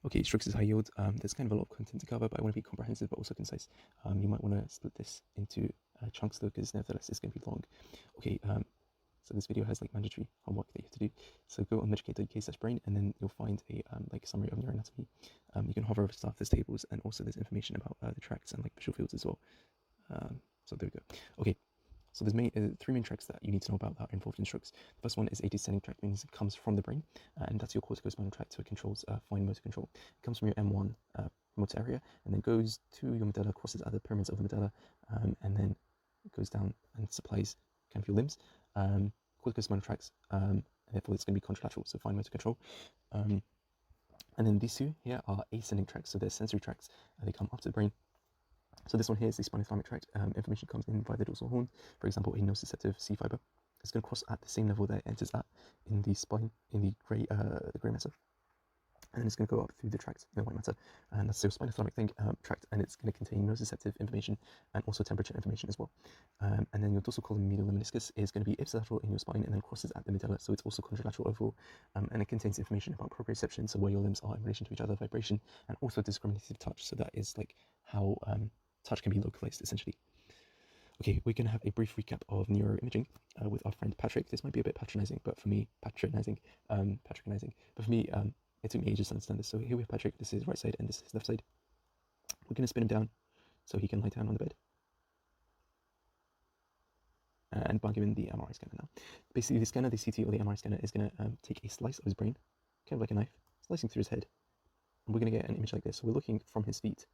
Okay, Strokes is high yield. There's kind of a lot of content to cover, but I want to be comprehensive but also concise. You might want to split this into chunks though, because nevertheless it's going to be long. Okay, so this video has like mandatory homework that you have to do. So go on medullary.uk/brain, and then you'll find a like summary of neuroanatomy. You can hover over stuff, there's tables, and also there's information about the tracts and like visual fields as well. So there we go. Okay. So there's three main tracts that you need to know about that are involved in strokes. The first one is a descending tract, means it comes from the brain, and that's your corticospinal tract, so it controls fine motor control. It comes from your M1 motor area, and then goes to your medulla, crosses other pyramids of the medulla, and then goes down and supplies kind of your limbs. Corticospinal tracts, and therefore it's going to be contralateral, so fine motor control. And then these two here are ascending tracts, so they're sensory tracts, and they come up to the brain. So this one here is the spinothalamic tract. Information comes in via the dorsal horn, for example, a nociceptive C fiber. It's going to cross at the same level that it enters at in the spine, in the grey matter. And then it's going to go up through the tract in the white matter. And that's the spinothalamic tract, and it's going to contain nociceptive information and also temperature information as well. And then your dorsal column medial meniscus is going to be ipsilateral in your spine and then crosses at the medulla, so it's also contralateral overall. And it contains information about proprioception, so where your limbs are in relation to each other, vibration, and also discriminative touch, so that is like how touch can be localized essentially. Okay, we're going to have a brief recap of neuroimaging with our friend Patrick. This might be a bit patronizing, but for me, patronizing, but for me, it took me ages to understand this. So here we have Patrick, this is his right side and this is his left side. We're going to spin him down so he can lie down on the bed. And bung him in the MRI scanner now. Basically, the scanner, the CT or the MRI scanner, is going to take a slice of his brain, kind of like a knife, slicing through his head. And we're going to get an image like this. So we're looking from his feet.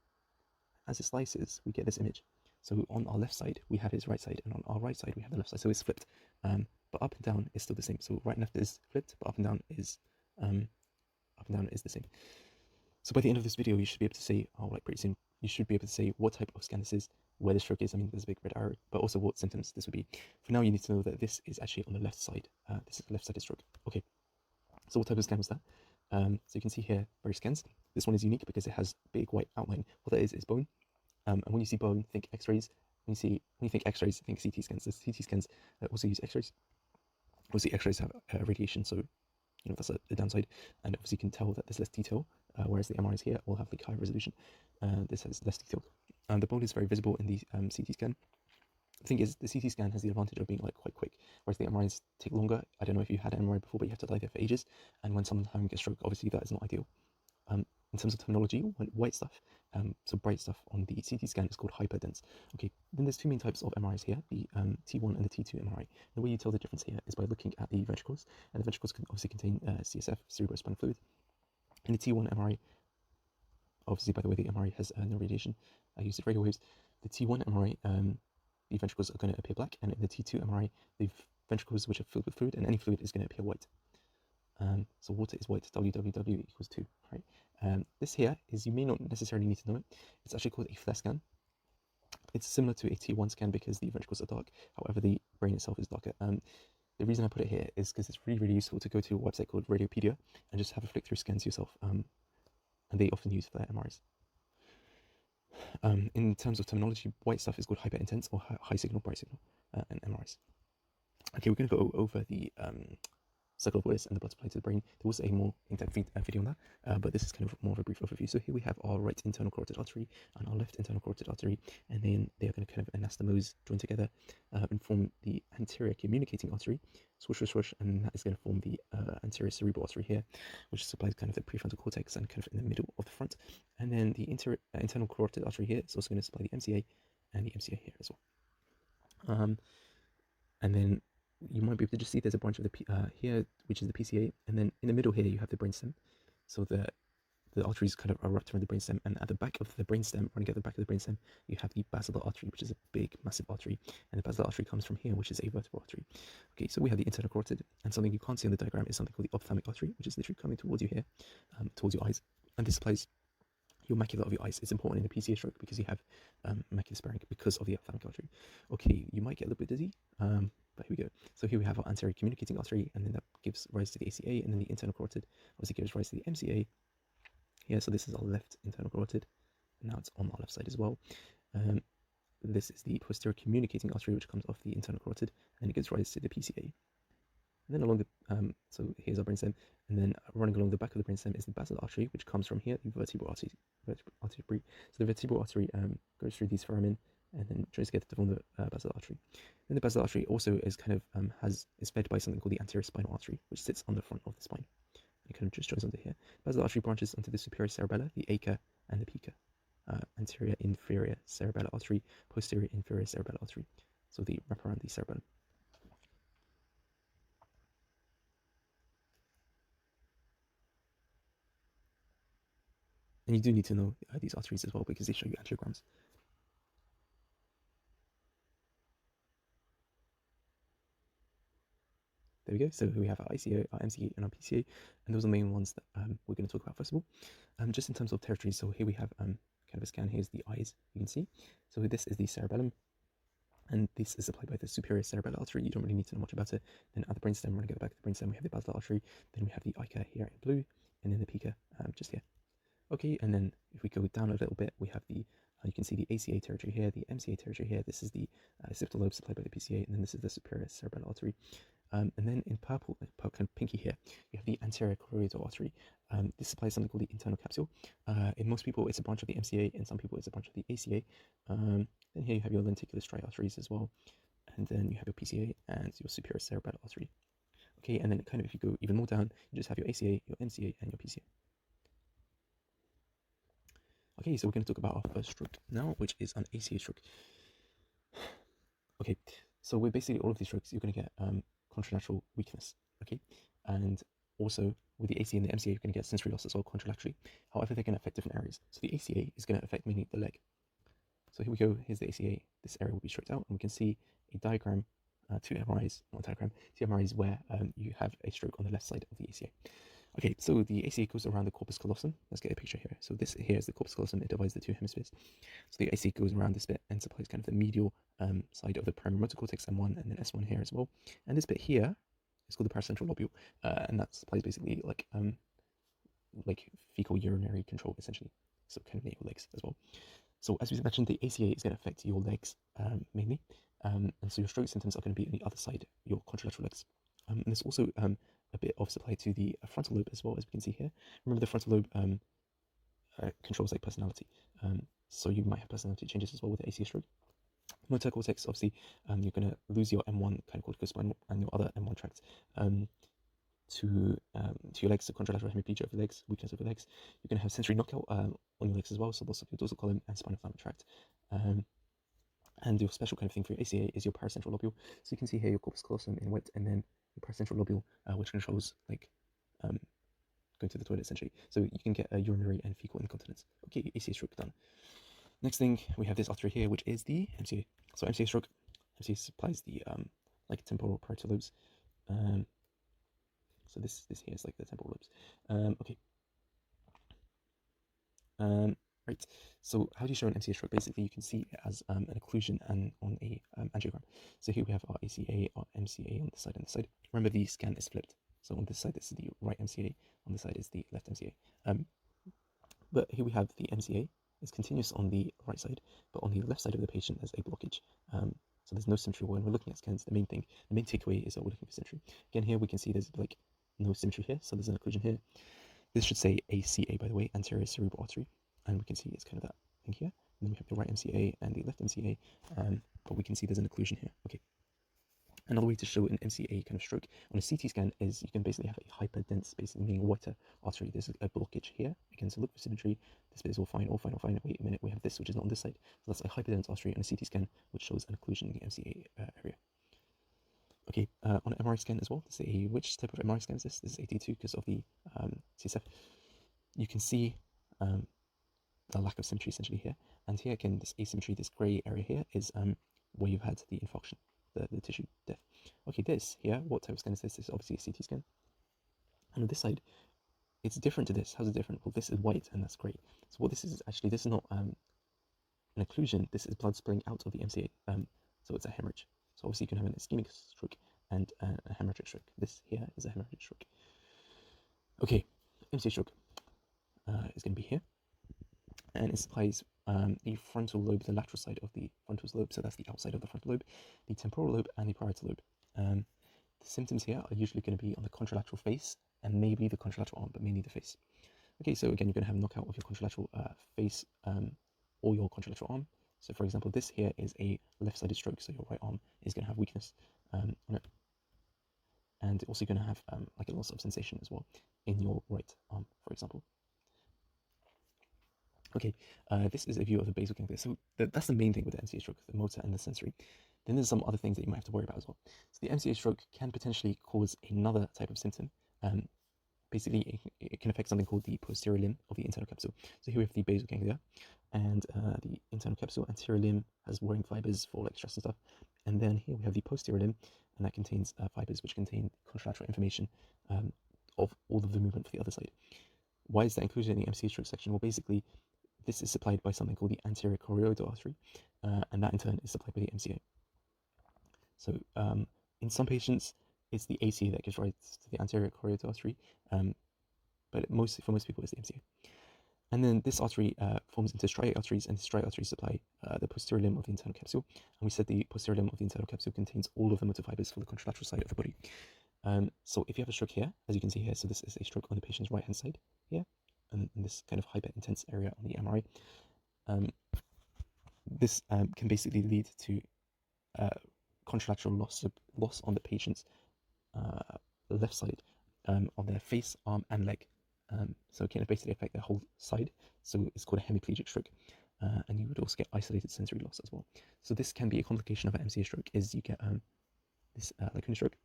As it slices, we get this image. So on our left side, we have his right side, and on our right side, we have the left side. So it's flipped. But up and down is still the same. So right and left is flipped, but up and down is the same. So by the end of this video, you should be able to say, pretty soon, you should be able to say what type of scan this is, where the stroke is. I mean, there's a big red arrow, but also what symptoms this would be. For now, you need to know that this is actually on the left side. This is the left-sided stroke. Okay. So what type of scan was that? So you can see here various scans. This one is unique because it has big white outline. What that is bone. And when you see bone, think X-rays. When you think X-rays, think CT scans. The CT scans also use X-rays. Obviously, X-rays have radiation, so you know that's the downside. And obviously, you can tell that there's less detail, whereas the MRIs here will have like high resolution. This has less detail. The bone is very visible in the CT scan. The thing is, the CT scan has the advantage of being like quite quick, whereas the MRIs take longer. I don't know if you had an MRI before, but you have to lie there for ages. And when someone's having a stroke, obviously that is not ideal. In terms of terminology, white stuff, so bright stuff on the CT scan is called hyperdense. Okay, then there's two main types of MRIs here, the T1 and the T2 MRI. The way you tell the difference here is by looking at the ventricles, and the ventricles can obviously contain CSF, cerebrospinal fluid. In the T1 MRI, obviously by the way the MRI has no radiation, I use radio waves. The T1 MRI, the ventricles are going to appear black, and in the T2 MRI, the ventricles which are filled with fluid, and any fluid is going to appear white. So water is white, WWW equals 2, right? This here is, you may not necessarily need to know it, it's actually called a FLAIR scan. It's similar to a T1 scan because the ventricles are dark, however the brain itself is darker. The reason I put it here is because it's really, really useful to go to a website called Radiopedia and just have a flick through scans yourself, and they often use FLAIR MRIs. In terms of terminology, white stuff is called hyper-intense or high signal, bright signal, and MRIs. Okay, we're going to go over the circle of Willis and the blood supply to the brain. There was a more in-depth video on that, but this is kind of more of a brief overview. So here we have our right internal carotid artery and our left internal carotid artery, and then they are going to kind of anastomose, join together, and form the anterior communicating artery, swoosh, swoosh, swoosh, and that is going to form the anterior cerebral artery here, which supplies kind of the prefrontal cortex and kind of in the middle of the front. And then the internal carotid artery here is also going to supply the MCA and the MCA here as well. And then you might be able to just see there's a branch of the here, which is the PCA, and then in the middle here you have the brainstem. So the arteries kind of are wrapped around the brainstem, and at the back of the brainstem, running at the back of the brainstem, you have the basilar artery, which is a big, massive artery, and the basilar artery comes from here, which is a vertebral artery. Okay, so we have the internal carotid, and something you can't see on the diagram is something called the ophthalmic artery, which is literally coming towards you here, towards your eyes, and this supplies your macula of your eyes. It's important in the PCA stroke because you have macular sparing because of the ophthalmic artery. Okay, you might get a little bit dizzy, but here we go. So here we have our anterior communicating artery, and then that gives rise to the ACA, and then the internal carotid obviously gives rise to the MCA. Here, so this is our left internal carotid, and now it's on our left side as well. This is the posterior communicating artery, which comes off the internal carotid, and it gives rise to the PCA. And then along the, so here's our brainstem, and then running along the back of the brainstem is the basilar artery, which comes from here, the vertebral artery. So the vertebral artery goes through these foramen and then joins together to form the basilar artery. Then the basilar artery also is kind of is fed by something called the anterior spinal artery, which sits on the front of the spine. It kind of just joins onto here. Basilar artery branches onto the superior cerebellar, the AICA and the PICA. Anterior inferior cerebellar artery, posterior inferior cerebellar artery. So they wrap around the cerebellum. And you do need to know these arteries as well because they show you angiograms. There we go. So we have our AICA, our MCA, and our PCA, and those are the main ones that we're going to talk about first of all. Just in terms of territories, so here we have kind of a scan. Here's the eyes, you can see. So this is the cerebellum, and this is supplied by the superior cerebellar artery. You don't really need to know much about it. Then at the brainstem, running at the back of the brainstem, we have the basilar artery. Then we have the AICA here in blue, and then the PICA just here. Okay, and then if we go down a little bit, we have the you can see the ACA territory here, the MCA territory here. This is the occipital lobe supplied by the PCA, and then this is the superior cerebellar artery. And then in purple, kind of pinky here, you have the anterior choroidal artery. This supplies something called the internal capsule. In most people, it's a branch of the MCA. In some people, it's a branch of the ACA. Then here you have your lenticular striate arteries as well. And then you have your PCA and your superior cerebellar artery. Okay, and then kind of if you go even more down, you just have your ACA, your MCA, and your PCA. Okay, so we're going to talk about our first stroke now, which is an ACA stroke. Okay, so with basically all of these strokes, you're going to get contralateral weakness, okay? And also with the ACA and the MCA, you're going to get sensory loss as well contralaterally. However, they're going to affect different areas. So the ACA is going to affect mainly the leg. So here we go, here's the ACA. This area will be stroked out, and we can see a diagram, two MRIs, not a diagram, two MRIs where you have a stroke on the left side of the ACA. Okay, so the ACA goes around the corpus callosum. Let's get a picture here. So this here is the corpus callosum. It divides the two hemispheres. So the ACA goes around this bit and supplies kind of the medial side of the primary motor cortex M1 and then S1 here as well. And this bit here is called the paracentral lobule, and that supplies basically like fecal urinary control essentially. So kind of near your legs as well. So as we mentioned, the ACA is going to affect your legs mainly, and so your stroke symptoms are going to be on the other side, your contralateral legs. And there's also a bit of supply to the frontal lobe as well, as we can see here. Remember, the frontal lobe controls like personality, so you might have personality changes as well with the ACA stroke. Motor cortex, obviously, you're going to lose your M1 kind of corticospinal and your other M1 tract to your legs, so contralateral hemiplegia of the legs, weakness of the legs. You're going to have sensory knockout on your legs as well, so loss of your dorsal column and spinothalamic tract. And your special kind of thing for your ACA is your paracentral lobule. So you can see here your corpus callosum in white, and then your paracentral lobule, which controls like going to the toilet essentially. So you can get a urinary and fecal incontinence. Okay, ACA stroke done. Next thing, we have this artery here, which is the MCA. So MCA stroke, MCA supplies the like temporal parietal lobes. So this here is like the temporal lobes. Okay. Right, so how do you show an MCA stroke? Basically, you can see it as an occlusion and on a angiogram. So here we have our ACA, our MCA on this side and this side. Remember, the scan is flipped. So on this side, this is the right MCA. On this side is the left MCA. But here we have the MCA. It's continuous on the right side, but on the left side of the patient, there's a blockage. So there's no symmetry. When we're looking at scans, the main takeaway is that we're looking for symmetry. Again, here we can see there's like no symmetry here, so there's an occlusion here. This should say ACA, by the way, anterior cerebral artery. And we can see it's kind of that thing here. And then we have the right MCA and the left MCA, but we can see there's an occlusion here. Okay. Another way to show an MCA kind of stroke on a CT scan is you can basically have a hyperdense, basically meaning whiter artery. There's a blockage here. Again, so look for symmetry. This bit is all fine, all fine, all fine. Wait a minute, we have this, which is not on this side. So that's a hyperdense artery on a CT scan, which shows an occlusion in the MCA area. Okay, on an MRI scan as well, which type of MRI scan is this? This is a T2 because of the CSF. You can see the lack of symmetry essentially here, and here again this asymmetry, this grey area here is where you've had the infarction, the tissue death. Okay, this here, what type of scan is this? This is obviously a CT scan, and on this side it's different to this. How's it different? Well, this is white and that's grey. So what this is actually, this is not an occlusion, this is blood spilling out of the MCA, so it's a hemorrhage. So obviously you can have an ischemic stroke and a hemorrhagic stroke. This here is a hemorrhagic stroke. Okay, MCA stroke is going to be here. And it supplies the frontal lobe, the lateral side of the frontal lobe, so that's the outside of the frontal lobe, the temporal lobe, and the parietal lobe. The symptoms here are usually going to be on the contralateral face and maybe the contralateral arm, but mainly the face. Okay, so again, you're going to have a knockout of your contralateral face or your contralateral arm. So for example, this here is a left-sided stroke, so your right arm is going to have weakness on it. And also going to have like a loss of sensation as well in your right arm, for example. Okay, this is a view of the basal ganglia. So that's the main thing with the MCA stroke, the motor and the sensory. Then there's some other things that you might have to worry about as well. So the MCA stroke can potentially cause another type of symptom. Basically, it can affect something called the posterior limb of the internal capsule. So here we have the basal ganglia and the internal capsule. Anterior limb has warring fibers for like stress and stuff. And then here we have the posterior limb, and that contains fibers which contain contralateral information of all of the movement for the other side. Why is that included in the MCA stroke section? Well, basically, this is supplied by something called the anterior choroidal artery, and that in turn is supplied by the MCA. So in some patients, it's the ACA that gives rise to the anterior choroidal artery, but for most people, it's the MCA. And then this artery forms into striate arteries, and the striate arteries supply the posterior limb of the internal capsule. And we said the posterior limb of the internal capsule contains all of the motor fibers for the contralateral side of the body. So if you have a stroke here, as you can see here, so this is a stroke on the patient's right-hand side here, and in this kind of hyper-intense area on the MRI. This can basically lead to contralateral loss on the patient's left side on their face, arm, and leg. So it can basically affect their whole side. So it's called a hemiplegic stroke. And you would also get isolated sensory loss as well. So this can be a complication of an MCA stroke, is you get this lacunar stroke.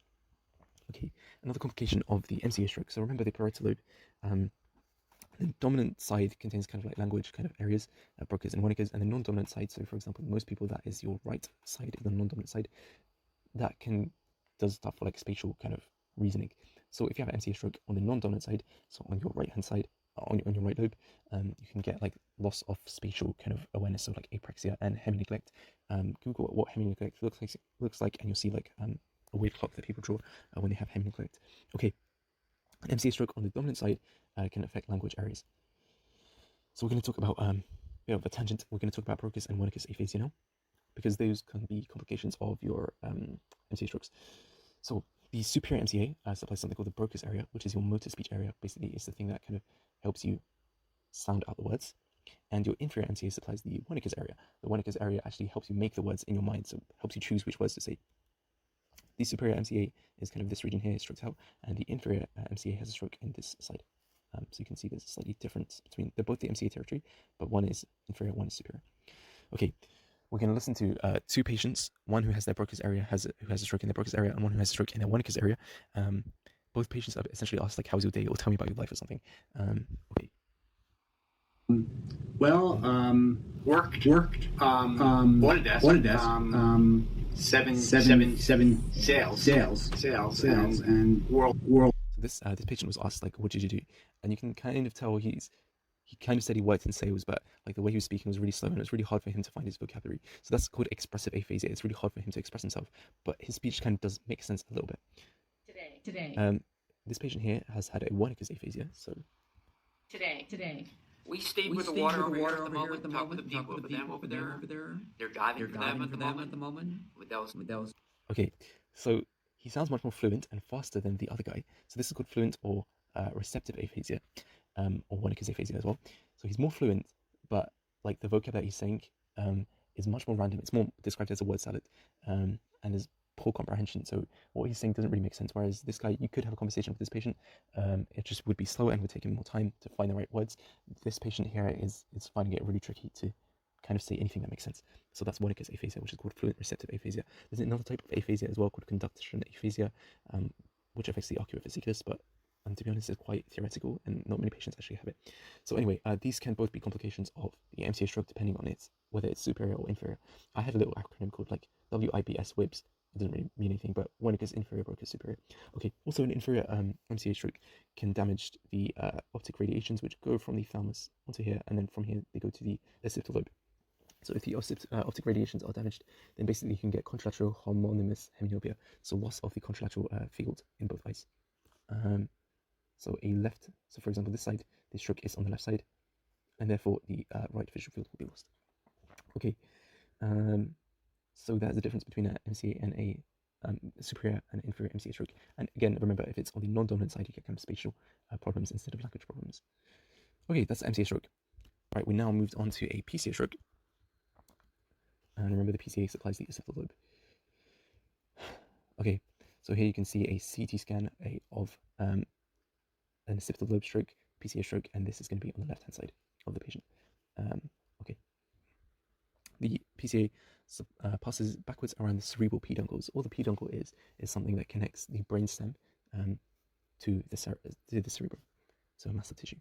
Okay, another complication of the MCA stroke. So remember the parietal lobe. The dominant side contains kind of like language kind of areas, Broca's and Wernicke's, and the non-dominant side, so for example, most people, that is your right side, the non-dominant side, that does stuff for like spatial kind of reasoning. So if you have an MCA stroke on the non-dominant side, so on your right-hand side, on your right lobe, you can get like loss of spatial kind of awareness, so like apraxia and hemi-neglect. Google what hemi-neglect looks like, and you'll see like a weird clock that people draw when they have hemi-neglect. Okay, an MCA stroke on the dominant side can affect language areas. So we're going to talk about a bit of a tangent. We're going to talk about Broca's and Wernicke's aphasia now, because those can be complications of your MCA strokes. So the superior MCA supplies something called the Broca's area, which is your motor speech area. Basically, it's the thing that kind of helps you sound out the words. And your inferior MCA supplies the Wernicke's area. The Wernicke's area actually helps you make the words in your mind, so it helps you choose which words to say. The superior MCA is kind of this region here, stroked out, and the inferior MCA has a stroke in this side. So you can see there's a slightly difference between, they're both the MCA territory, but one is inferior, one is superior. Okay, we're going to listen to two patients, one who has their Broca's area, who has a stroke in their Broca's area, and one who has a stroke in their Wernicke's area. Both patients are essentially asked, like, how's your day, or tell me about your life or something. Okay. Well, worked on a desk, seven sales, and world. So this patient was asked, like, what did you do? And you can kind of tell he kind of said he worked in sales, but like the way he was speaking was really slow, and it was really hard for him to find his vocabulary. So that's called expressive aphasia. It's really hard for him to express himself, but his speech kind of does make sense a little bit. Today. This patient here has had a Wernicke's aphasia. So Today. We stayed with the water over here at the moment, the people over there. They're diving for them at the moment. With those. Okay, so he sounds much more fluent and faster than the other guy. So this is called fluent or receptive aphasia, or Wernicke's aphasia as well. So he's more fluent, but like the vocab that he's saying is much more random. It's more described as a word salad, and there's poor comprehension. So what he's saying doesn't really make sense. Whereas this guy, you could have a conversation with this patient. It just would be slower and would take him more time to find the right words. This patient here is finding it really tricky to kind of say anything that makes sense. So that's Wernicke's aphasia, which is called fluent receptive aphasia. There's another type of aphasia as well called conduction aphasia, which affects the arcuate vesiculus, but to be honest, it's quite theoretical and not many patients actually have it. So anyway, these can both be complications of the MCA stroke depending on whether it's superior or inferior. I had a little acronym called like WIBS WIBS. It doesn't really mean anything, but Wernicke's inferior, Broca's superior. Okay, also an inferior MCA stroke can damage the optic radiations, which go from the thalamus onto here, and then from here they go to the occipital lobe. So if the optic radiations are damaged, then basically you can get contralateral homonymous hemianopia, so loss of the contralateral field in both eyes. So for example, this side, the stroke is on the left side, and therefore the right visual field will be lost. Okay, so that's the difference between an MCA and a superior and inferior MCA stroke. And again, remember, if it's on the non-dominant side, you get kind of spatial problems instead of language problems. Okay, that's MCA stroke. Right, we now moved on to a PCA stroke. And remember, the PCA supplies the occipital lobe. Okay, so here you can see a CT scan of an occipital lobe stroke, PCA stroke, and this is going to be on the left-hand side of the patient. Okay. The PCA passes backwards around the cerebral peduncles. All the peduncle is something that connects the brainstem to the cerebrum, so massive tissue.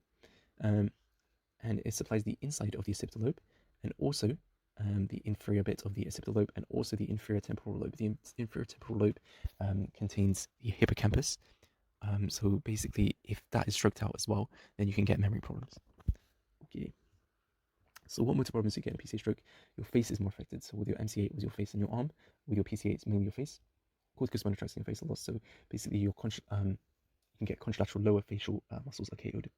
And it supplies the inside of the occipital lobe, and also the inferior bit of the occipital lobe, and also the inferior temporal lobe. The inferior temporal lobe contains the hippocampus. So basically, if that is stroked out as well, then you can get memory problems. Okay. So what motor problems you get in a PCA stroke? Your face is more affected. So with your MCA, it was your face and your arm. With your PCA, it's mainly your face. Corticospinal tracts in your face a lot. So basically, you can get contralateral lower facial muscles are KO'd.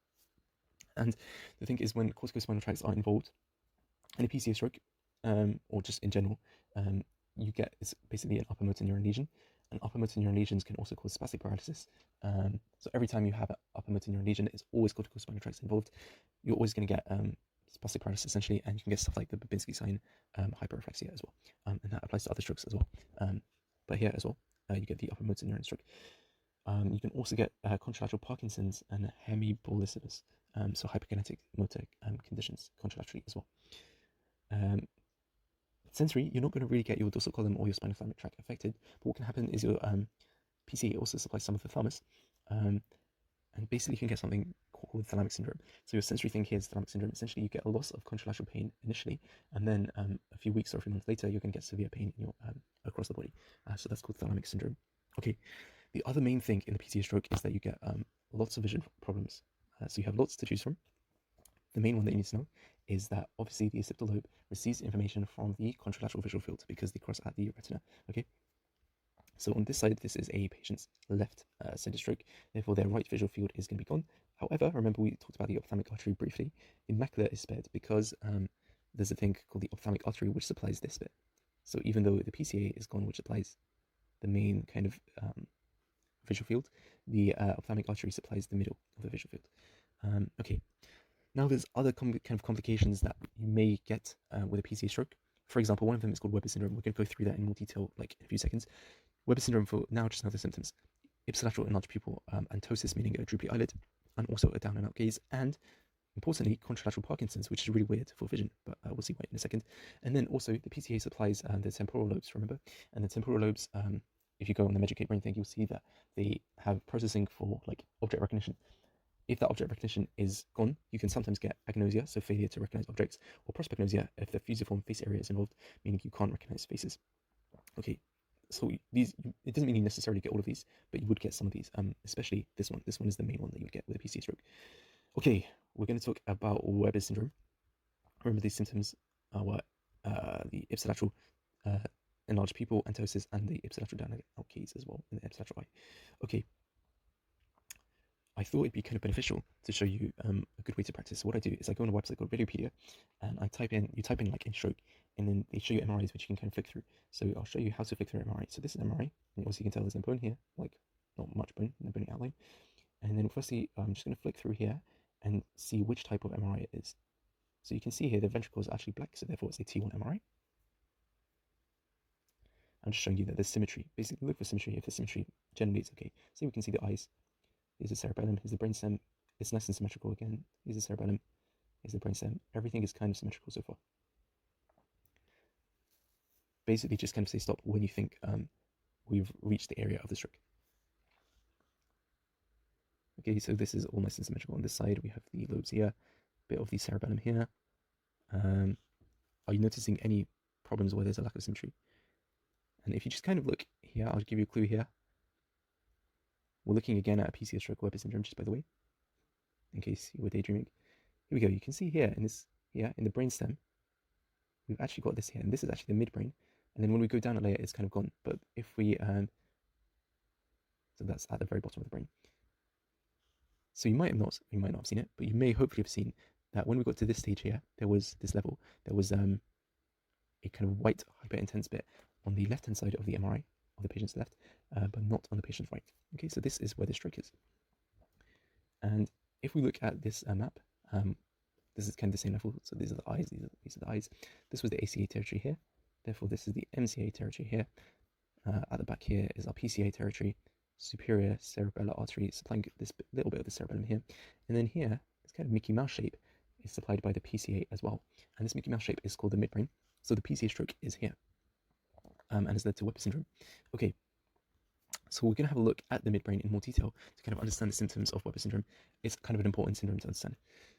And the thing is, when corticospinal tracts are involved in a PCA stroke, or just in general, you get, it's basically an upper motor neuron lesion. And upper motor neuron lesions can also cause spastic paralysis. So every time you have an upper motor neuron lesion, it's always corticospinal tracts involved. You're always going to get spastic paralysis essentially, and you can get stuff like the Babinski sign, hyperreflexia as well. And that applies to other strokes as well. But here as well, you get the upper motor neuron stroke. You can also get contralateral Parkinson's and hemibolismus, so hyperkinetic motor conditions contralaterally as well. Sensory, you're not going to really get your dorsal column or your spinothalamic tract affected, but what can happen is your PCA also supplies some of the thalamus, and basically you can get something called thalamic syndrome. So your sensory thing here is thalamic syndrome. Essentially, you get a loss of contralateral pain initially, and then a few weeks or a few months later, you're going to get severe pain in your across the body. So that's called thalamic syndrome. Okay. The other main thing in the PCA stroke is that you get lots of vision problems. So you have lots to choose from. The main one that you need to know is that obviously the occipital lobe receives information from the contralateral visual field because they cross at the retina. Okay. So on this side, this is a patient's left center stroke. Therefore, their right visual field is going to be gone. However, remember we talked about the ophthalmic artery briefly. The macula is spared because there's a thing called the ophthalmic artery which supplies this bit. So even though the PCA is gone, which supplies the main kind of visual field, the ophthalmic artery supplies the middle of the visual field. Okay. Now there's other kind of complications that you may get with a PCA stroke. For example, one of them is called Weber syndrome. We're going to go through that in more detail like in a few seconds. Weber syndrome, for now, just know the symptoms: ipsilateral enlarged pupil, antosis, meaning a droopy eyelid, and also a down and out gaze, and importantly, contralateral Parkinson's, which is really weird for vision, but we'll see why in a second. And then also the PCA supplies the temporal lobes, remember? And the temporal lobes, if you go on the Medullary brain thing, you'll see that they have processing for like object recognition. If that object recognition is gone, you can sometimes get agnosia, so failure to recognize objects, or prosopagnosia if the fusiform face area is involved, meaning you can't recognize faces. Okay, so these, it doesn't mean you necessarily get all of these, but you would get some of these, especially this one. This one is the main one that you would get with a PCA stroke. Okay, we're going to talk about Weber syndrome. Remember these symptoms were the ipsilateral enlarged pupil, antosis, and the ipsilateral down and out gaze as well in the ipsilateral eye. Okay. I thought it'd be kind of beneficial to show you a good way to practice. So what I do is I go on a website called Videopedia, and you type in like in stroke, and then they show you MRIs which you can kind of flick through. So I'll show you how to flick through an MRI. So this is an MRI, and also you can tell there's a bone here, like not much bone in the bony outline. And then firstly, I'm just going to flick through here and see which type of MRI it is. So you can see here the ventricle is actually black, so therefore it's a T1 MRI. I'm just showing you that there's symmetry. Basically, look for symmetry. If the symmetry generally is okay. So we can see the eyes. Here's the cerebellum, here's the brainstem. It's nice and symmetrical again. Here's the cerebellum, here's the brainstem. Everything is kind of symmetrical so far. Basically, just kind of say stop when you think we've reached the area of the stroke. Okay, so this is all nice and symmetrical. On this side, we have the lobes here, a bit of the cerebellum here. Are you noticing any problems where there's a lack of symmetry? And if you just kind of look here, I'll give you a clue here. We're looking again at a PCA stroke Weber syndrome, just by the way, in case you were daydreaming. Here we go. You can see here in this, in the brainstem, we've actually got this here, and this is actually the midbrain. And then when we go down a layer, it's kind of gone. But if we, so that's at the very bottom of the brain. So you might not have seen it, but you may hopefully have seen that when we got to this stage here, there was this level. There was a kind of white hyper intense bit on the left hand side of the MRI, the patient's left, but not on the patient's right. Okay, so this is where the stroke is. And if we look at this map, this is kind of the same level. So these are the eyes, these are the eyes. This was the ACA territory here. Therefore, this is the MCA territory here. At the back here is our PCA territory, superior cerebellar artery, supplying this little bit of the cerebellum here. And then here, this kind of Mickey Mouse shape is supplied by the PCA as well. And this Mickey Mouse shape is called the midbrain. So the PCA stroke is here, and has led to Weber syndrome. Okay, so we're going to have a look at the midbrain in more detail to kind of understand the symptoms of Weber syndrome. It's kind of an important syndrome to understand.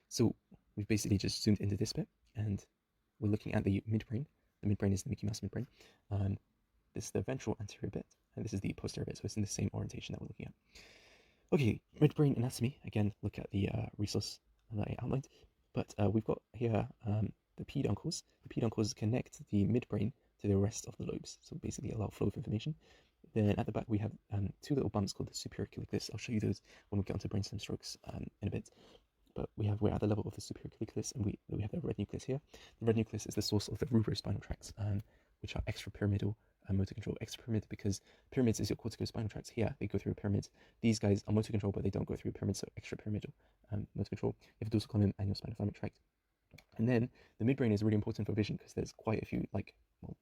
So we've basically just zoomed into this bit, and we're looking at the midbrain. The midbrain is the Mickey Mouse midbrain. This is the ventral anterior bit, and this is the posterior bit, so it's in the same orientation that we're looking at. Okay, midbrain anatomy. Again, look at the resource that I outlined. But we've got here the peduncles. The peduncles connect the midbrain to the rest of the lobes, so basically allow flow of information. Then at the back we have two little bumps called the superior colliculus. I'll show you those when we get onto brainstem strokes in a bit. But we're at the level of the superior colliculus, and we have the red nucleus here. The red nucleus is the source of the rubrospinal tracts, which are extrapyramidal motor control. Extrapyramid because pyramids is your corticospinal tracts. Here they go through a pyramid. These guys are motor control, but they don't go through a pyramid, so extrapyramidal motor control. You have dorsal column and your spinothalamic tract. And then the midbrain is really important for vision because there's quite a few,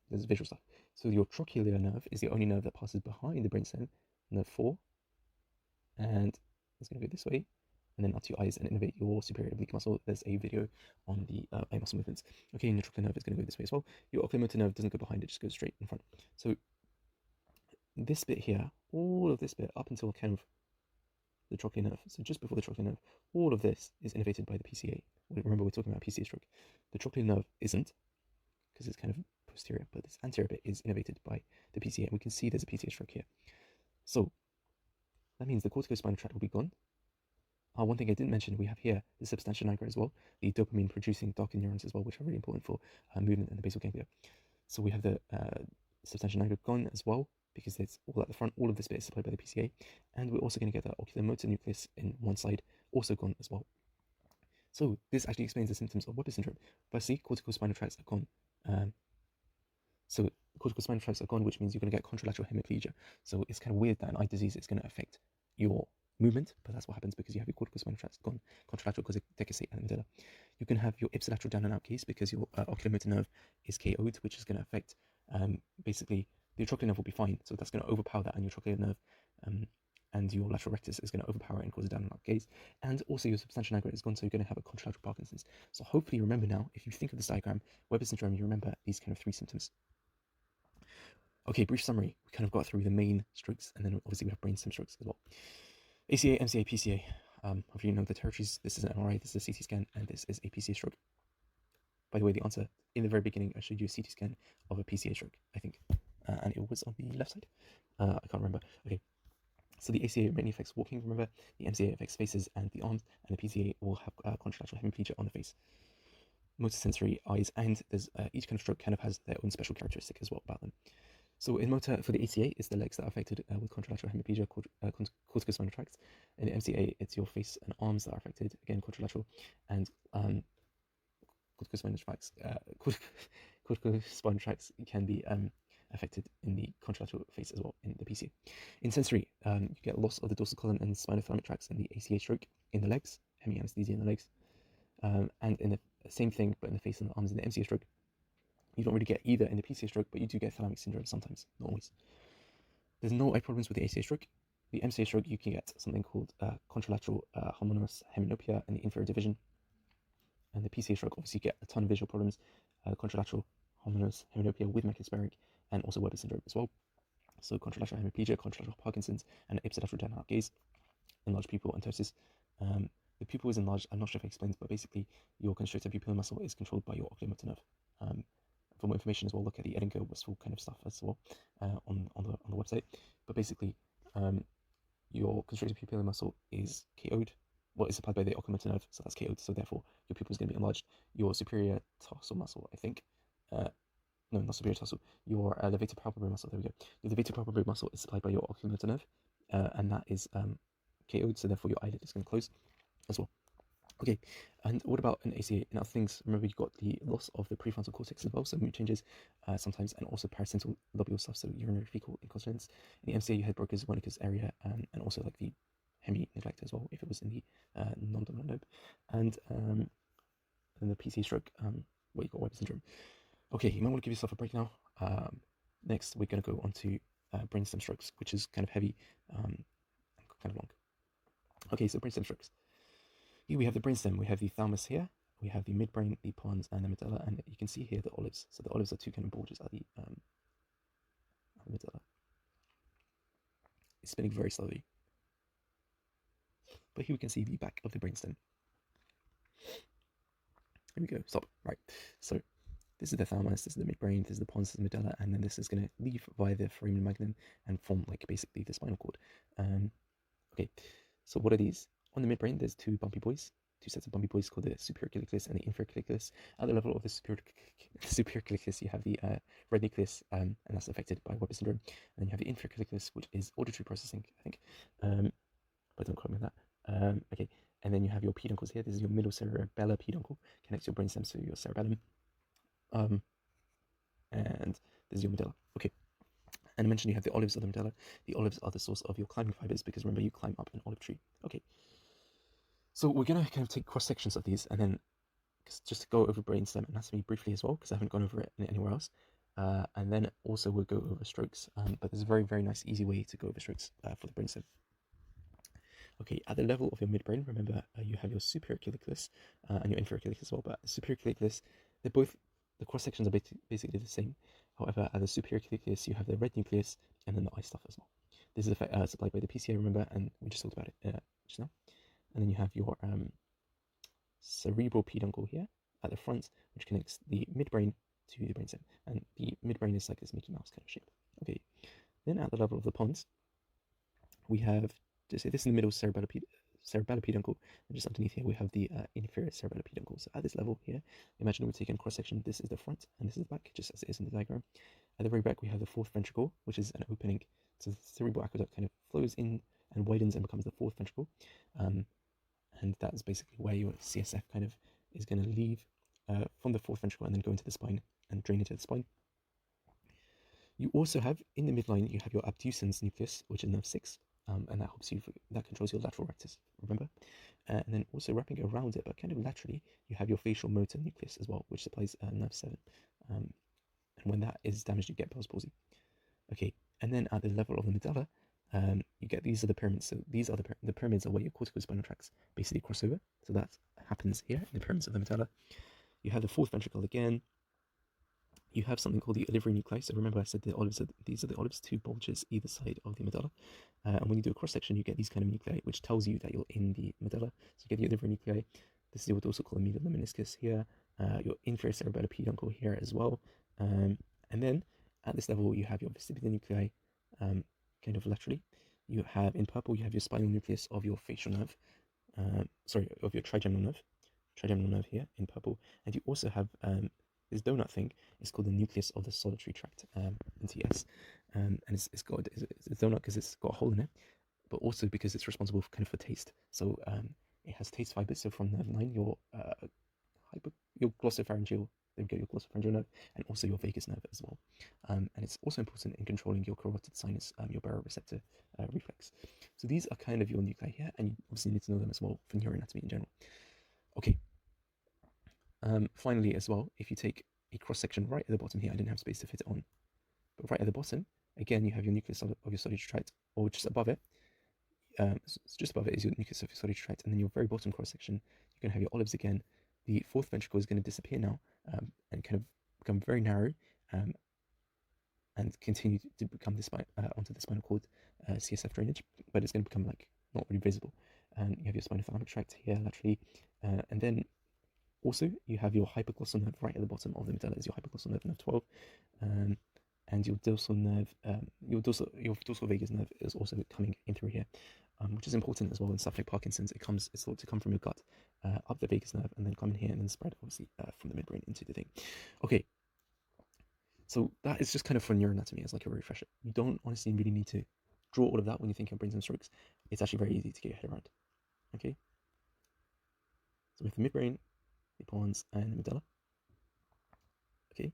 there's visual stuff. So your trochlear nerve is the only nerve that passes behind the brainstem, nerve 4, and it's going to go this way, and then up to your eyes and innervate your superior oblique muscle. There's a video on the eye muscle movements. Okay, and your trochlear nerve is going to go this way as well. Your oculomotor nerve doesn't go behind, it just goes straight in front. So this bit here, all of this bit up until kind of the trochlear nerve, so just before the trochlear nerve, all of this is innervated by the PCA. Remember, we're talking about PCA stroke. The trochlear nerve isn't, because it's kind of posterior, but this anterior bit is innervated by the PCA, and we can see there's a PCA stroke here. So that means the corticospinal tract will be gone. One thing I didn't mention, we have here the substantia nigra as well, the dopamine producing darker neurons as well, which are really important for movement and the basal ganglia. So we have the substantia nigra gone as well, because it's all at the front. All of this bit is supplied by the PCA, and we're also going to get the oculomotor nucleus in one side, also gone as well. So this actually explains the symptoms of Weber syndrome. Firstly, corticospinal tracts are gone. So corticospinal tracts are gone, which means you're going to get contralateral hemiplegia. So it's kind of weird that an eye disease is going to affect your movement, but that's what happens because you have your corticospinal tracts gone, contralateral corticosate and medulla. You can have your ipsilateral down and out gaze because your oculomotor nerve is KO'd, which is going to affect basically the trochlear nerve will be fine, so that's going to overpower that, and your trochlear nerve and your lateral rectus is going to overpower it and cause a down and out gaze. And also your substantia nigra is gone, so you're going to have a contralateral Parkinson's. So hopefully you remember now, if you think of this diagram, Weber syndrome, you remember these kind of 3 symptoms. Okay, brief summary. We kind of got through the main strokes, and then obviously we have brainstem strokes as well. ACA, MCA, PCA. Hopefully you know the territories. This is an MRI, this is a CT scan, and this is a PCA stroke. By the way, the answer in the very beginning, I showed you a CT scan of a PCA stroke, I think. And it was on the left side. I can't remember. Okay. So the ACA mainly affects walking, remember. The MCA affects faces and the arms, and the PCA will have contralateral hemiplegia on the face. Motor sensory, eyes, and there's each kind of stroke kind of has their own special characteristic as well about them. So in motor, for the ACA, it's the legs that are affected with contralateral hemiplegia, corticospinal tracts. In the MCA, it's your face and arms that are affected, again, contralateral, and corticospinal tracts. Corticospinal tracts can be affected in the contralateral face as well in the PCA. In sensory, you get loss of the dorsal column and spinothalamic tracts in the ACA stroke in the legs, hemianesthesia in the legs, and in the same thing but in the face and the arms in the MCA stroke. You don't really get either in the PCA stroke, but you do get thalamic syndrome sometimes, not always. There's no eye problems with the ACA stroke. The MCA stroke, you can get something called contralateral homonymous hemiplegia in the inferior division. And the PCA stroke, obviously, you get a ton of visual problems, contralateral homonymous hemiplegia with macular sparing, and also Weber syndrome as well. So contralateral hemiplegia, contralateral Parkinson's, and ipsilateral down and out gaze, enlarged pupil and ptosis. The pupil is enlarged, I'm not sure if I explained, but basically your constrictor pupillar muscle is controlled by your oculomotor nerve. For more information as well, look at the Edinburgh Westphal kind of stuff as well on the website. But basically, your constrictor pupillar muscle is KO'd. Well, it's supplied by the oculomotor nerve, so that's KO'd. So therefore, your pupil is going to be enlarged. Your superior tarsal muscle, I think, no, not superior tarsal. Your levator palpebral muscle. There we go. Your levator palpebral muscle is supplied by your oculomotor nerve, and that is KO'd. So therefore, your eyelid is going to close as well. Okay, and what about an ACA and other things? Remember, you got the loss of the prefrontal cortex as well, so mood changes sometimes, and also paracental lobule stuff, so urinary fecal incontinence. In the MCA, you had Broca's, Wernicke's area, and also like the hemi-neglect as well, if it was in the non-dominant lobe, and then the PCA stroke, what you got Weber syndrome. Okay, you might want to give yourself a break now. Next, we're going to go on to brainstem strokes, which is kind of heavy and kind of long. Okay, so brainstem strokes. Here we have the brainstem, we have the thalamus here, we have the midbrain, the pons, and the medulla, and you can see here the olives. So the olives are two kind of bulges at the medulla. It's spinning very slowly. But here we can see the back of the brainstem. Here we go, stop, right. So this is the thalamus, this is the midbrain, this is the pons, this is the medulla, and then this is going to leave via the foramen magnum and form like basically the spinal cord. Okay, so what are these? On the midbrain, there's two sets of bumpy boys called the superior colliculus and the inferior colliculus. At the level of the superior colliculus, you have the red nucleus, and that's affected by Weber syndrome. And then you have the inferior colliculus, which is auditory processing, I think, but don't quote me on that. Okay, and then you have your peduncles here. This is your middle cerebellar peduncle, connects your brainstem to your cerebellum, and this is your medulla. Okay. And I mentioned you have the olives of the medulla. The olives are the source of your climbing fibers because remember you climb up an olive tree. Okay. So we're going to kind of take cross sections of these and then just to go over brainstem anatomy briefly as well because I haven't gone over it anywhere else. And then also we'll go over strokes. But there's a very, very nice, easy way to go over strokes for the brainstem. Okay, at the level of your midbrain, remember you have your superior colliculus and your inferior colliculus as well. But superior colliculus, they're both, the cross sections are basically the same. However, at the superior colliculus, you have the red nucleus and then the eye stuff as well. This is supplied by the PCA, remember, and we just talked about it just now. And then you have your cerebral peduncle here at the front, which connects the midbrain to the brainstem. And the midbrain is like this Mickey Mouse kind of shape. Okay. Then at the level of the pons, we have, this is the middle cerebellar peduncle, and just underneath here we have the inferior cerebellar peduncle. So at this level here, imagine we're taking a cross section. This is the front and this is the back, just as it is in the diagram. At the very back we have the fourth ventricle, which is an opening. So the cerebral aqueduct kind of flows in and widens and becomes the fourth ventricle. And that's basically where your CSF kind of is going to leave from the fourth ventricle and then go into the spine and drain into the spine. You also have, in the midline, you have your abducens nucleus, which is nerve 6, and that helps you, that controls your lateral rectus, remember? And then also wrapping around it, but kind of laterally, you have your facial motor nucleus as well, which supplies nerve 7. And when that is damaged, you get Bell's palsy. Okay, and then at the level of the medulla, you get, these are the pyramids. So these are the pyramids are where your corticospinal tracts basically cross over. So that happens here in the pyramids of the medulla. You have the fourth ventricle again. You have something called the olivary nuclei. So remember I said the olives these are the olives, two bulges either side of the medulla. And when you do a cross section, you get these kind of nuclei, which tells you that you're in the medulla. So you get the olivary nuclei. This is what also called the medial meniscus here. Your inferior cerebellar peduncle here as well. And then at this level, you have your vestibular nuclei. Kind of laterally. You have, in purple, you have your spinal nucleus of your facial nerve, of your trigeminal nerve here in purple, and you also have this donut thing. It's called the nucleus of the solitary tract in TS, and it's a donut because it's got a hole in it, but also because it's responsible for kind of for taste. So it has taste fibers. So from nerve 9, your glossopharyngeal. There we go, your glossopharyngeal nerve, and also your vagus nerve as well. And it's also important in controlling your carotid sinus, your baroreceptor reflex. So these are kind of your nuclei here, and you obviously need to know them as well for neuroanatomy in general. Okay. Finally, as well, if you take a cross section right at the bottom here, I didn't have space to fit it on, but right at the bottom, again, you have your nucleus of your solitary tract, or just above it. Just above it is your nucleus of your solitary tract, and then your very bottom cross section, you're going to have your olives again. The fourth ventricle is going to disappear now and kind of become very narrow and continue to become onto the spinal cord CSF drainage, but it's going to become like not really visible. And you have your spinothalamic tract here laterally, and then also you have your hypoglossal nerve right at the bottom of the medulla is your hypoglossal nerve, nerve 12, and your dorsal nerve, your dorsal vagus nerve is also coming in through here. Which is important as well in stuff like Parkinson's. It's thought to come from your gut up the vagus nerve and then come in here and then spread obviously from the midbrain into the thing. Okay, so that is just kind of for neuroanatomy as like a refresher. You don't honestly really need to draw all of that when you think of brainstem strokes. It's actually very easy to get your head around. Okay. So we have the midbrain, the pons, and the medulla. Okay.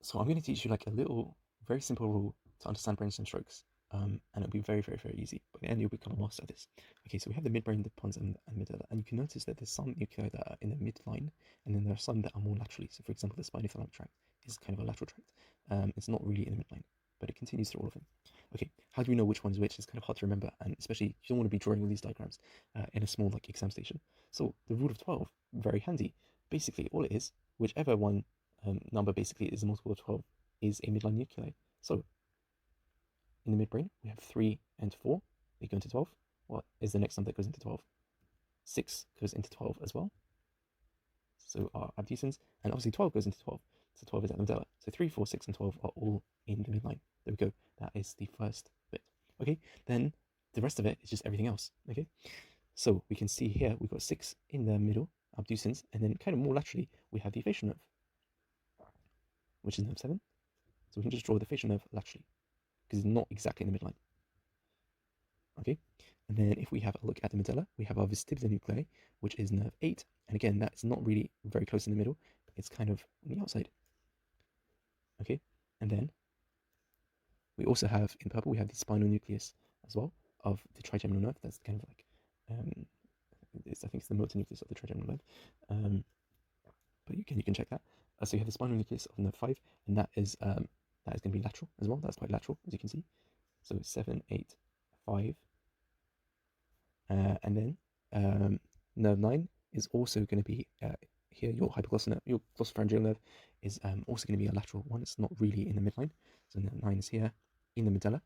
So I'm going to teach you like a little, very simple rule to understand brainstem strokes, and it'll be very, very, very easy. By the end, you'll become a master at this. Okay, so we have the midbrain, the pons, and medulla, and you can notice that there's some nuclei that are in the midline, and then there are some that are more laterally. So, for example, the spinothalamic tract is kind of a lateral tract. It's not really in the midline, but it continues through all of them. Okay, how do we know which one is which? It's kind of hard to remember, and especially you don't want to be drawing all these diagrams in a small like exam station. So the rule of 12, very handy. Basically, all it is, whichever one number basically is a multiple of 12 is a midline nuclei. So in the midbrain, we have 3 and 4. They go into 12. What is the next number that goes into 12? 6 goes into 12 as well. So our abducens, and obviously 12 goes into 12. So 12 is at the medulla. So 3, 4, 6, and 12 are all in the midline. There we go. That is the first bit. Okay, then the rest of it is just everything else. Okay, so we can see here we've got 6 in the middle, abducens, and then kind of more laterally we have the facial nerve, which is nerve 7. So we can just draw the facial nerve laterally because it's not exactly in the midline. Okay, and then if we have a look at the medulla, we have our vestibular nuclei, which is nerve 8. And again, that's not really very close in the middle. It's kind of on the outside. Okay, and then we also have, in purple, we have the spinal nucleus as well of the trigeminal nerve. That's kind of like, I think it's the motor nucleus of the trigeminal nerve. But you can check that. So you have the spinal nucleus of nerve 5, and that is going to be lateral as well. That's quite lateral, as you can see. So 7, 8, 5. And then nerve 9 is also going to be here. Your hypoglossal nerve, your glossopharyngeal nerve is also going to be a lateral one. It's not really in the midline. So nerve 9 is here in the medulla.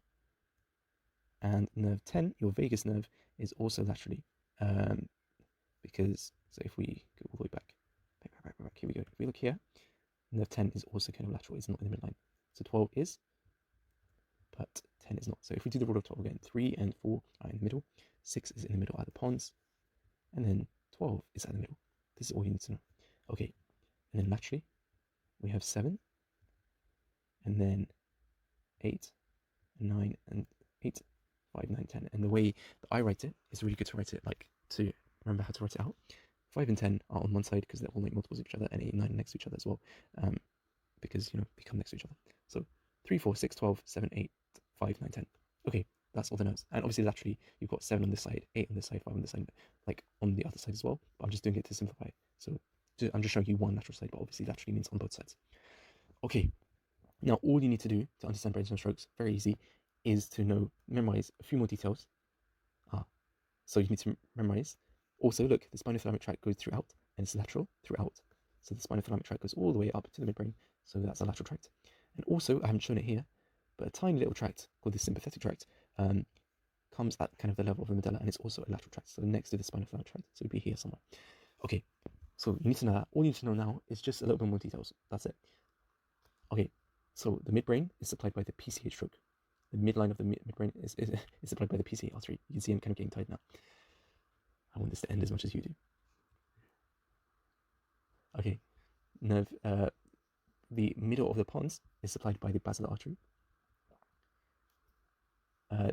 And nerve 10, your vagus nerve, is also laterally. Because, so if we go all the way back, here we go. If we look here, nerve 10 is also kind of lateral. It's not in the midline. So 12 is, but 10 is not. So if we do the rule of 12 again, 3 and 4 are in the middle. 6 is in the middle at the pons, and then 12 is at the middle. This is all you need to know. Okay, and then laterally, we have 7, and then 8, 9, and 8, 5, 9, 10. And the way that I write it is really good to write it, like to remember how to write it out. 5 and 10 are on one side because they're all like multiples of each other, and 8 and 9 next to each other as well, because, you know, become next to each other. So 3, 4, 6, 12, 7, 8, 5, 9, 10. Okay, that's all the nerves. And obviously laterally, you've got 7 on this side, 8 on this side, 5 on this side, like on the other side as well. But I'm just doing it to simplify. So I'm just showing you one lateral side, but obviously laterally means on both sides. Okay, now all you need to do to understand brainstem strokes, very easy, is to memorize a few more details. So you need to memorize. Also, look, the spinothalamic tract goes throughout, and it's lateral throughout. So the spinothalamic tract goes all the way up to the midbrain, so that's a lateral tract. And also, I haven't shown it here, but a tiny little tract called the sympathetic tract comes at kind of the level of the medulla, and it's also a lateral tract, so next to the spinothalamic tract, so it'd be here somewhere. Okay, so you need to know that. All you need to know now is just a little bit more details. That's it. Okay, so the midbrain is supplied by the PCA stroke. The midline of the midbrain is supplied by the PCA artery. You can see I'm kind of getting tired now. I want this to end as much as you do. Okay, nerve. The middle of the pons is supplied by the basilar artery.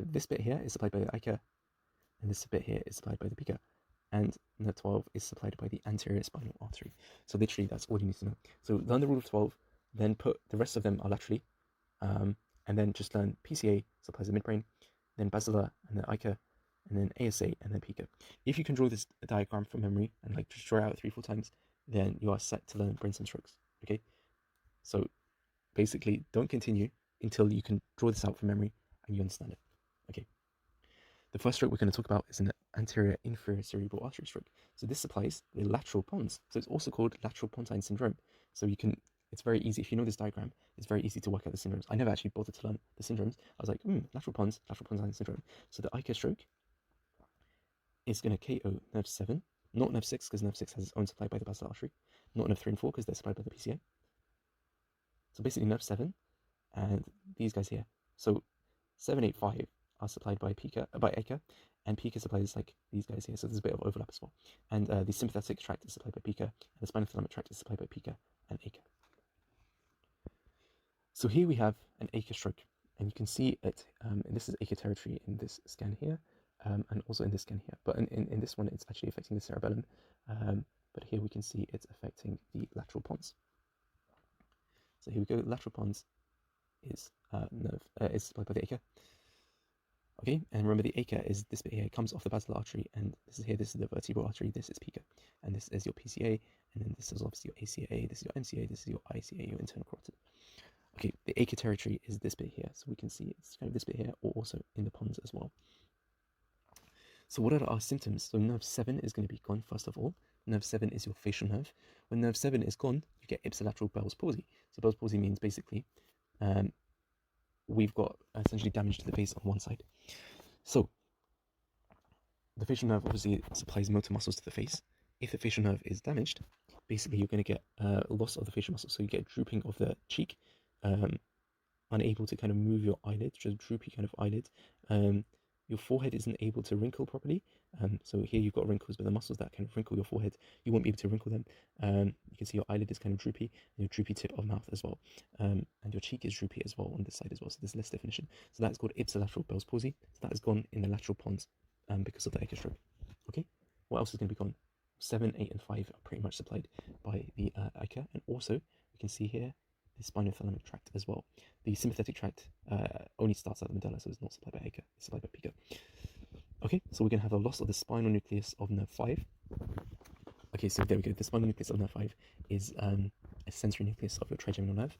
This bit here is supplied by the AICA, and this bit here is supplied by the PICA, and nerve 12 is supplied by the anterior spinal artery. So literally, that's all you need to know. So learn the rule of 12, then put the rest of them are laterally, and then just learn PCA supplies the midbrain, then basilar, and then AICA, and then ASA, and then PICA. If you can draw this diagram from memory and like just draw it out 3-4 times, then you are set to learn brainstem strokes. Okay, so basically, don't continue until you can draw this out from memory and you understand it. Okay. The first stroke we're going to talk about is an anterior inferior cerebral artery stroke. So this supplies the lateral pons. So it's also called lateral pontine syndrome. So it's very easy. If you know this diagram, it's very easy to work out the syndromes. I never actually bothered to learn the syndromes. I was like, lateral pontine syndrome. So the AICA stroke is going to KO nerve 7, not nerve 6, because nerve 6 has its own supply by the basilar artery, not nerve 3 and 4, because they're supplied by the PCA. So basically nerve 7 and these guys here. So 7, 8, 5 are supplied by AICA, and PICA supplies like these guys here. So there's a bit of overlap as well. And the sympathetic tract is supplied by PICA, and the spinothalamic tract is supplied by PICA and AICA. So here we have an AICA stroke, and you can see it. And this is AICA territory in this scan here. and also in this scan here. But in this one, it's actually affecting the cerebellum. But here we can see it's affecting the lateral pons. So here we go. Lateral pons is is supplied by the AICA. Okay, and remember the AICA is this bit here. It comes off the basilar artery, and this is here. This is the vertebral artery. This is PICA, and this is your PCA, and then this is obviously your ACA. This is your MCA. This is your ICA, your internal carotid. Okay, the AICA territory is this bit here, so we can see it's kind of this bit here, or also in the pons as well. So what are our symptoms? So nerve 7 is going to be gone first of all. Nerve 7 is your facial nerve. When nerve 7 is gone, you get ipsilateral Bell's palsy. So Bell's palsy means basically we've got essentially damage to the face on one side. So the facial nerve obviously supplies motor muscles to the face. If the facial nerve is damaged, basically you're going to get loss of the facial muscle. So you get drooping of the cheek, unable to kind of move your eyelid, just droopy kind of eyelid. Your forehead isn't able to wrinkle properly. So here you've got wrinkles, but the muscles that kind of wrinkle your forehead, you won't be able to wrinkle them. You can see your eyelid is kind of droopy, and your droopy tip of mouth as well. And your cheek is droopy as well on this side as well. So there's less definition. So that's called ipsilateral Bell's palsy. So that has gone in the lateral pons because of the AICA stroke. Okay, what else is going to be gone? 7, 8, and 5 are pretty much supplied by the AICA, and also we can see here the spinothalamic tract as well. The sympathetic tract only starts at the medulla, so it's not supplied by AICA, it's supplied by PICA. Okay, so we're going to have a loss of the spinal nucleus of nerve 5. Okay, so there we go. The spinal nucleus of nerve 5 is a sensory nucleus of your trigeminal nerve.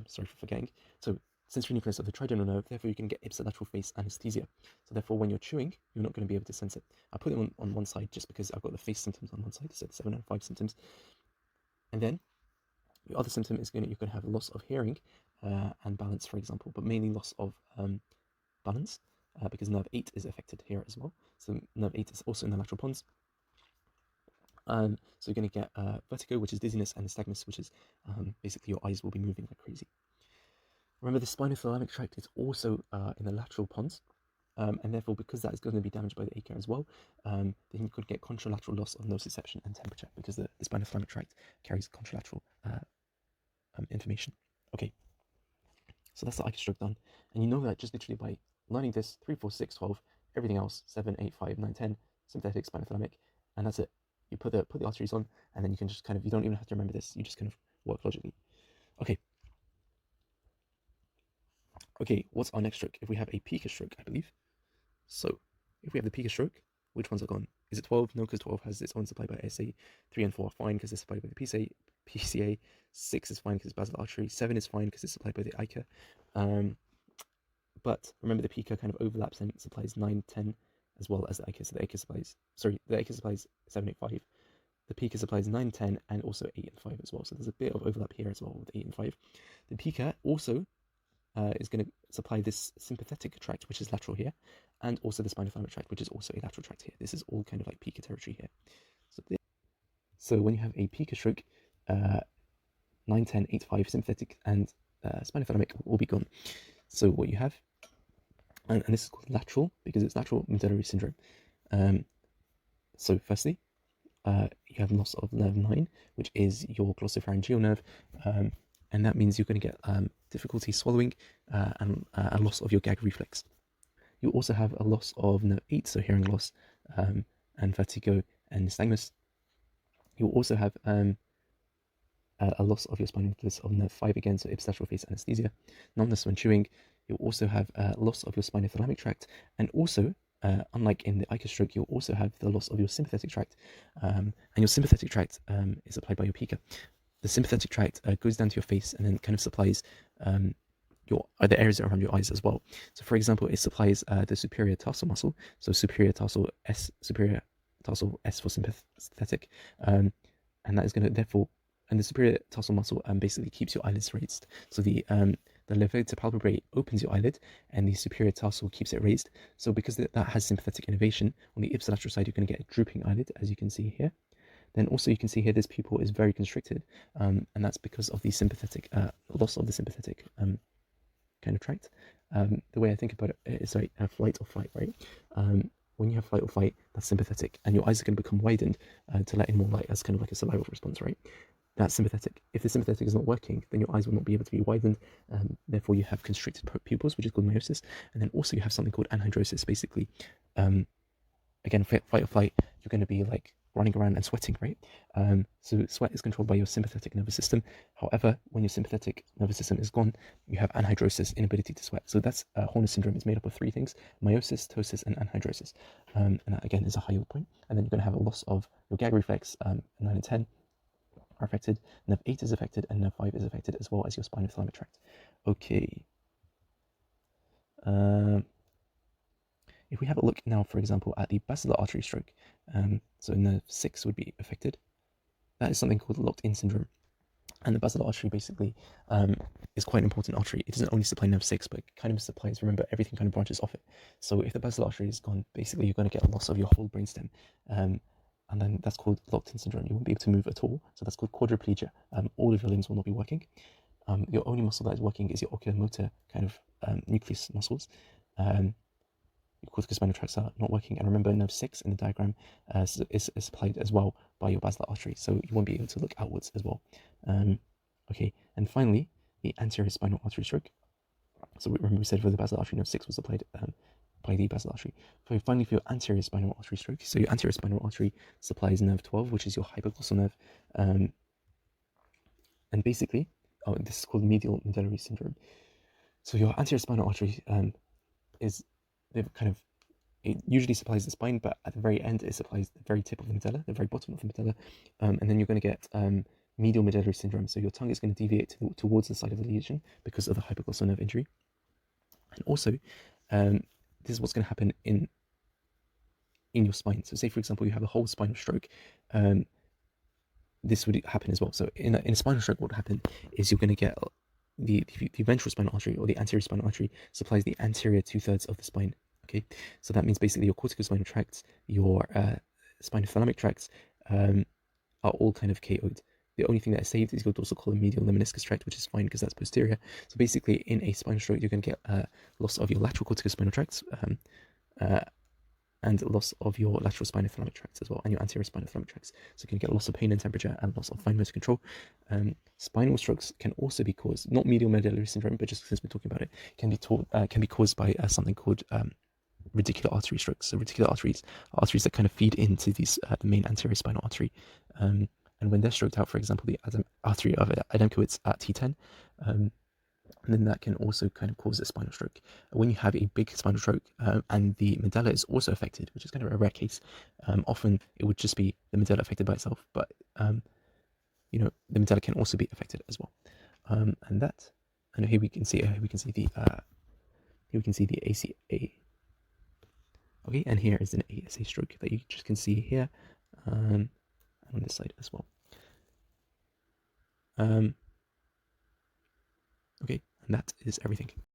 Sorry for forgetting. So sensory nucleus of the trigeminal nerve, therefore you can get ipsilateral face anesthesia. So therefore when you're chewing, you're not going to be able to sense it. I put them on one side just because I've got the face symptoms on one side, so the 7 and 5 symptoms. And then your other symptom is you're going to have loss of hearing and balance, for example, but mainly loss of balance because nerve 8 is affected here as well. So nerve 8 is also in the lateral pons. So you're going to get vertigo, which is dizziness, and nystagmus, which is basically your eyes will be moving like crazy. Remember, the spinothalamic tract is also in the lateral pons, and therefore because that is going to be damaged by the AICA as well, then you could get contralateral loss of nociception and temperature because the spinothalamic tract carries contralateral information. Okay, so that's the AICA stroke done, and you know that just literally by learning this 3, 4, 6, 12, everything else 7, 8, 5, 9, 10, sympathetic, spinothalamic, and that's it. You put the arteries on, and then you can just kind of, you don't even have to remember this, you just kind of work logically. Okay. Okay, what's our next stroke? If we have a PICA stroke, I believe. So, if we have the PICA stroke, which ones are gone? Is it 12? No, because 12 has its own supplied by ASA. 3 and 4 are fine because it's supplied by the PCA. 6 is fine because it's basilar artery. 7 is fine because it's supplied by the AICA. But remember, the PICA kind of overlaps and supplies 9, 10 as well as the AICA. So the AICA supplies, the AICA supplies 7, 8, 5. The PICA supplies 9, 10, and also 8 and 5 as well. So there's a bit of overlap here as well with 8 and 5. The PICA also is going to supply this sympathetic tract, which is lateral here, and also the spinothalamic tract, which is also a lateral tract here. This is all kind of like PICA territory here. So when you have a PICA stroke, 9, 10, 8, 5, sympathetic and spinothalamic will be gone. So what you have, and this is called lateral because it's lateral medullary syndrome. So firstly, you have loss of nerve 9, which is your glossopharyngeal nerve, and that means you're going to get difficulty swallowing and a loss of your gag reflex. You also have a loss of nerve 8, so hearing loss, and vertigo and nystagmus. You'll also have a loss of your spinal nucleus of nerve 5 again, so ipsilateral face anesthesia, numbness when chewing. You'll also have loss of your spinothalamic tract, and also, unlike in the AICA stroke, you'll also have the loss of your sympathetic tract, and your sympathetic tract is supplied by your PICA. The sympathetic tract goes down to your face and then kind of supplies the areas around your eyes as well. So for example, it supplies the superior tarsal muscle, so superior tarsal S for sympathetic, and that is going to therefore, and the superior tarsal muscle basically keeps your eyelids raised. So the levator palpebrae opens your eyelid, and the superior tarsal keeps it raised. So because that has sympathetic innervation, on the ipsilateral side, you're going to get a drooping eyelid, as you can see here. Then also you can see here this pupil is very constricted, and that's because of the sympathetic loss of the sympathetic kind of tract. The way I think about it is like flight or fight, right? When you have flight or fight, that's sympathetic, and your eyes are going to become widened to let in more light as kind of like a survival response, right? that's sympathetic. If the sympathetic is not working, then your eyes will not be able to be widened, therefore you have constricted pupils, which is called miosis, and then also you have something called anhidrosis. Basically, again, fight or flight, you're going to be like running around and sweating, right? So sweat is controlled by your sympathetic nervous system. However, when your sympathetic nervous system is gone, you have anhidrosis, inability to sweat. So that's Horner syndrome. It's made up of three things: meiosis, ptosis, and anhidrosis. And that again is a high yield point. And then you're going to have a loss of your gag reflex. 9 and 10 are affected. Nerve 8 is affected, and nerve 5 is affected, as well as your spinothalamic tract. Okay. If we have a look now, for example, at the basilar artery stroke, so nerve 6 would be affected. That is something called locked-in syndrome. And the basilar artery basically is quite an important artery. It doesn't only supply nerve 6, but it kind of supplies, remember, everything kind of branches off it. So if the basilar artery is gone, basically you're going to get a loss of your whole brainstem. And then that's called locked-in syndrome. You won't be able to move at all. So that's called quadriplegia. All of your limbs will not be working. Your only muscle that is working is your oculomotor kind of nucleus muscles. Your corticospinal tracts are not working, and remember, nerve 6 in the diagram is supplied as well by your basilar artery, so you won't be able to look outwards as well. Okay, and finally, the anterior spinal artery stroke. So remember we said for the basilar artery, nerve 6 was supplied by the basilar artery. So finally, for your anterior spinal artery stroke, so your anterior spinal artery supplies nerve 12, which is your hypoglossal nerve, and basically, this is called medial medullary syndrome. So your anterior spinal artery it usually supplies the spine, but at the very end it supplies the very tip of the medulla, the very bottom of the medulla, and then you're going to get medial medullary syndrome. So your tongue is going to deviate towards the side of the lesion because of the hypoglossal nerve injury. And also, this is what's going to happen in your spine. So say, for example, you have a whole spinal stroke, this would happen as well. So in a spinal stroke, what would happen is you're going to get the ventral spinal artery, or the anterior spinal artery, supplies the anterior 2/3 of the spine. Okay, so that means basically your corticospinal tracts, your spinothalamic tracts are all kind of KO'd. The only thing that is saved is your dorsal column medial lemniscus tract, which is fine because that's posterior. So basically, in a spinal stroke, you're going to get loss of your lateral corticospinal tracts and loss of your lateral spinothalamic tracts as well, and your anterior spinothalamic tracts. So you can get loss of pain and temperature and loss of fine motor control. Spinal strokes can also be caused, not medial medullary syndrome, but just since we're talking about it, can be caused by something called radicular artery strokes. So radicular arteries are arteries that kind of feed into these the main anterior spinal artery, and when they're stroked out, for example, the artery of Adamkowitz at T10, then that can also kind of cause a spinal stroke. When you have a big spinal stroke and the medulla is also affected, which is kind of a rare case, often it would just be the medulla affected by itself, but the medulla can also be affected as well. And that, and here we can see the ACA. Okay, and here is an ASA stroke that you just can see here, and on this side as well. Okay, and that is everything.